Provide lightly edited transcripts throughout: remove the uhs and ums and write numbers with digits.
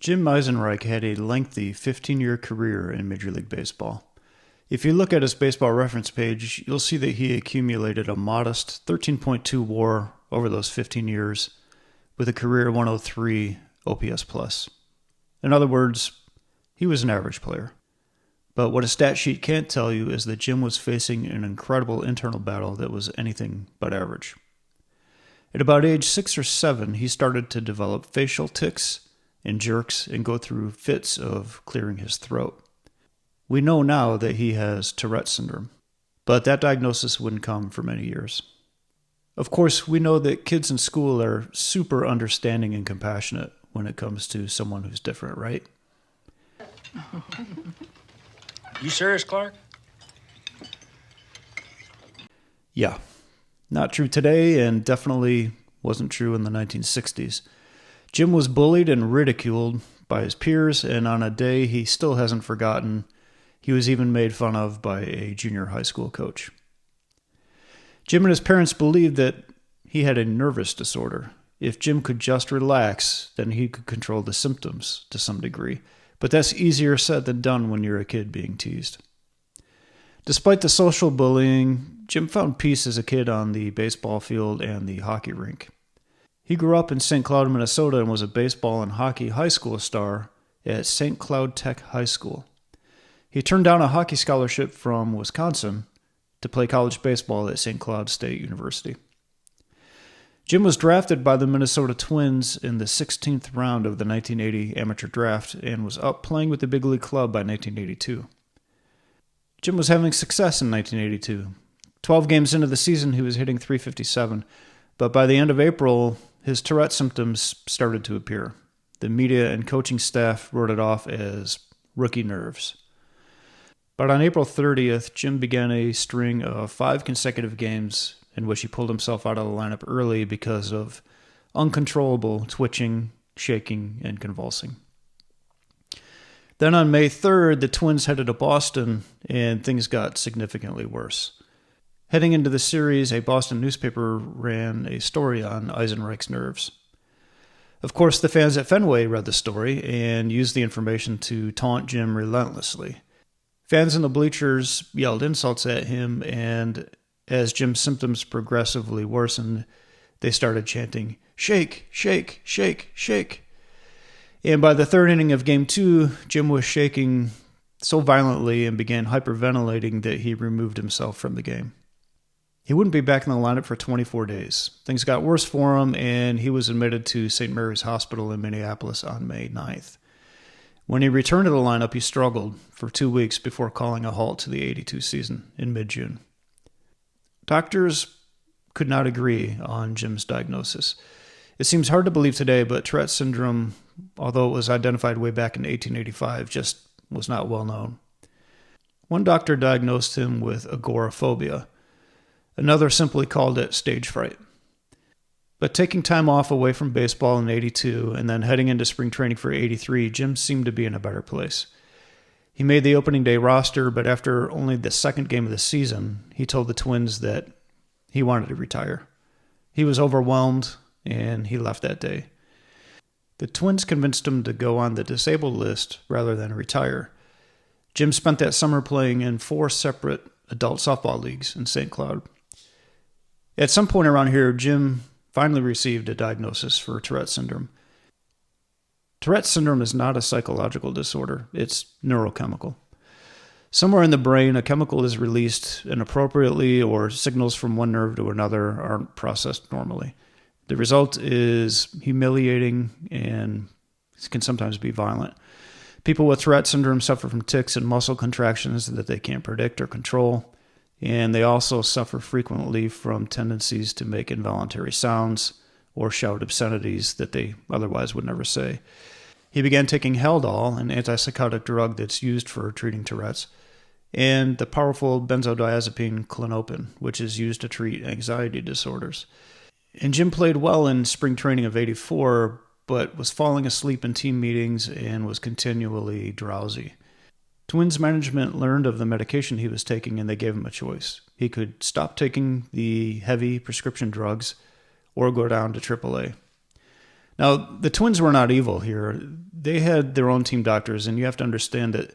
Jim Eisenreich had a lengthy 15-year career in Major League Baseball. If you look at his baseball reference page, you'll see that he accumulated a modest 13.2 WAR over those 15 years with a career 103 OPS+. In other words, he was an average player. But what a stat sheet can't tell you is that Jim was facing an incredible internal battle that was anything but average. At about age 6 or 7, he started to develop facial tics and jerks and go through fits of clearing his throat. We know now that he has Tourette syndrome, but that diagnosis wouldn't come for many years. Of course, we know that kids in school are super understanding and compassionate when it comes to someone who's different, right? You serious, Clark? Yeah. Not true today, and definitely wasn't true in the 1960s. Jim was bullied and ridiculed by his peers, and on a day he still hasn't forgotten, he was even made fun of by a junior high school coach. Jim and his parents believed that he had a nervous disorder. If Jim could just relax, then he could control the symptoms to some degree. But that's easier said than done when you're a kid being teased. Despite the social bullying, Jim found peace as a kid on the baseball field and the hockey rink. He grew up in St. Cloud, Minnesota, and was a baseball and hockey high school star at St. Cloud Tech High School. He turned down a hockey scholarship from Wisconsin to play college baseball at St. Cloud State University. Jim was drafted by the Minnesota Twins in the 16th round of the 1980 amateur draft and was up playing with the big league club by 1982. Jim was having success in 1982. 12 games into the season, he was hitting .357, but by the end of April, his Tourette symptoms started to appear. The media and coaching staff wrote it off as rookie nerves. But on April 30th, Jim began a string of 5 consecutive games in which he pulled himself out of the lineup early because of uncontrollable twitching, shaking, and convulsing. Then on May 3rd, the Twins headed to Boston, and things got significantly worse. Heading into the series, a Boston newspaper ran a story on Eisenreich's nerves. Of course, the fans at Fenway read the story and used the information to taunt Jim relentlessly. Fans in the bleachers yelled insults at him, and as Jim's symptoms progressively worsened, they started chanting, "Shake, shake, shake, shake." And by the third inning of Game 2, Jim was shaking so violently and began hyperventilating that he removed himself from the game. He wouldn't be back in the lineup for 24 days. Things got worse for him, and he was admitted to St. Mary's Hospital in Minneapolis on May 9th. When he returned to the lineup, he struggled for 2 weeks before calling a halt to the '82 season in mid-June. Doctors could not agree on Jim's diagnosis. It seems hard to believe today, but Tourette syndrome, although it was identified way back in 1885, just was not well known. One doctor diagnosed him with agoraphobia. Another simply called it stage fright. But taking time off away from baseball in '82 and then heading into spring training for '83, Jim seemed to be in a better place. He made the opening day roster, but after only the second game of the season, he told the Twins that he wanted to retire. He was overwhelmed, and he left that day. The Twins convinced him to go on the disabled list rather than retire. Jim spent that summer playing in 4 separate adult softball leagues in St. Cloud. At some point around here, Jim finally received a diagnosis for Tourette syndrome. Tourette syndrome is not a psychological disorder. It's neurochemical. Somewhere in the brain, a chemical is released inappropriately, or signals from one nerve to another aren't processed normally. The result is humiliating and can sometimes be violent. People with Tourette syndrome suffer from tics and muscle contractions that they can't predict or control, and they also suffer frequently from tendencies to make involuntary sounds or shout obscenities that they otherwise would never say. He began taking Haldol, an antipsychotic drug that's used for treating Tourette's, and the powerful benzodiazepine Klonopin, which is used to treat anxiety disorders. And Jim played well in spring training of '84, but was falling asleep in team meetings and was continually drowsy. Twins management learned of the medication he was taking, and they gave him a choice. He could stop taking the heavy prescription drugs or go down to AAA. Now, the Twins were not evil here. they had their own team doctors, and you have to understand that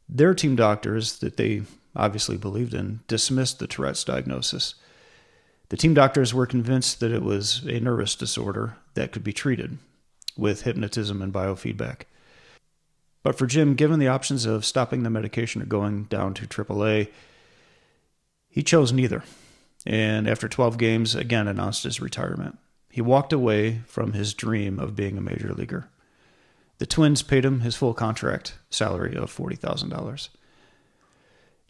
their team doctors, that they obviously believed in, dismissed the Tourette's diagnosis. The team doctors were convinced that it was a nervous disorder that could be treated with hypnotism and biofeedback. But for Jim, given the options of stopping the medication or going down to AAA, he chose neither, and after 12 games, again announced his retirement. He walked away from his dream of being a major leaguer. The Twins paid him his full contract salary of $40,000.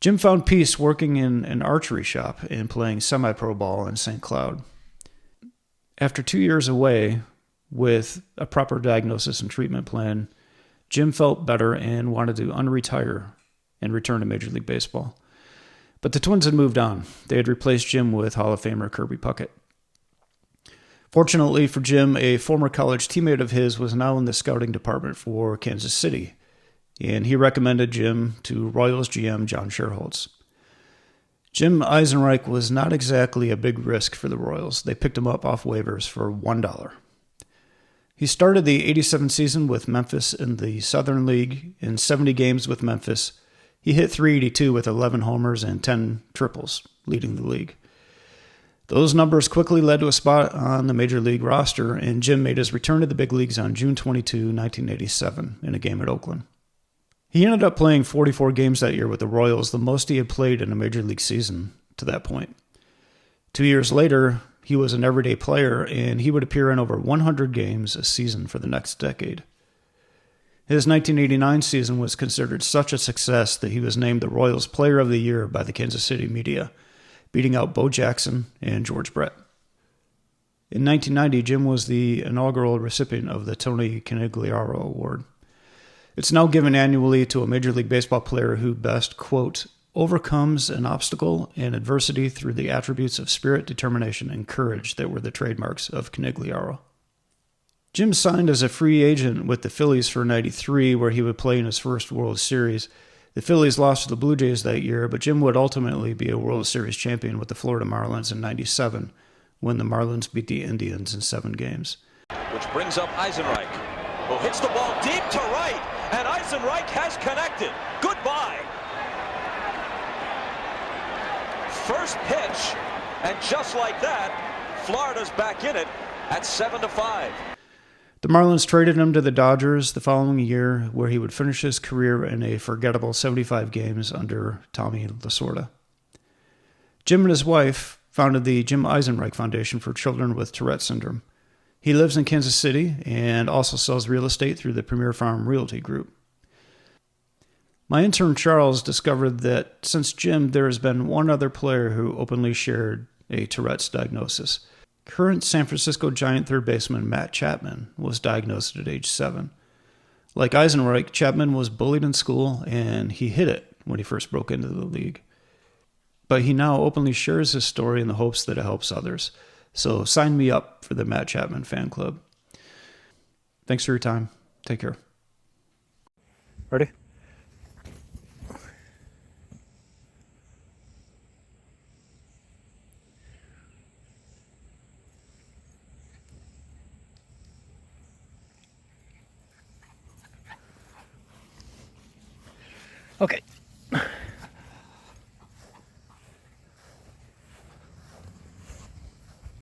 Jim found peace working in an archery shop and playing semi-pro ball in St. Cloud. After 2 years away, with a proper diagnosis and treatment plan, Jim felt better and wanted to unretire and return to Major League Baseball. But the Twins had moved on. They had replaced Jim with Hall of Famer Kirby Puckett. Fortunately for Jim, a former college teammate of his was now in the scouting department for Kansas City, and he recommended Jim to Royals GM John Sherholtz. Jim Eisenreich was not exactly a big risk for the Royals. They picked him up off waivers for $1. He started the '87 season with Memphis in the Southern League. In 70 games with Memphis, he hit .382 with 11 homers and 10 triples, leading the league. Those numbers quickly led to a spot on the Major League roster, and Jim made his return to the big leagues on June 22, 1987, in a game at Oakland. He ended up playing 44 games that year with the Royals, the most he had played in a Major League season to that point. 2 years later, he was an everyday player, and he would appear in over 100 games a season for the next decade. His 1989 season was considered such a success that he was named the Royals Player of the Year by the Kansas City media, beating out Bo Jackson and George Brett. In 1990, Jim was the inaugural recipient of the Tony Conigliaro Award. It's now given annually to a Major League Baseball player who best, quote, overcomes an obstacle and adversity through the attributes of spirit, determination, and courage that were the trademarks of Conigliaro. Jim signed as a free agent with the Phillies for '93, where he would play in his first World Series. The Phillies lost to the Blue Jays that year, but Jim would ultimately be a World Series champion with the Florida Marlins in '97, when the Marlins beat the Indians in 7 games. Which brings up Eisenreich, who hits the ball deep to right, and Eisenreich has connected. Goodbye. First pitch, and just like that, Florida's back in it at 7-5. The Marlins traded him to the Dodgers the following year, where he would finish his career in a forgettable 75 games under Tommy Lasorda. Jim and his wife founded the Jim Eisenreich Foundation for Children with Tourette Syndrome. He lives in Kansas City and also sells real estate through the Premier Farm Realty Group. My intern Charles discovered that since Jim, there has been one other player who openly shared a Tourette's diagnosis. Current San Francisco Giant third baseman Matt Chapman was diagnosed at age 7. Like Eisenreich, Chapman was bullied in school, and he hid it when he first broke into the league. But he now openly shares his story in the hopes that it helps others. So sign me up for the Matt Chapman fan club. Thanks for your time. Take care. Ready? Okay.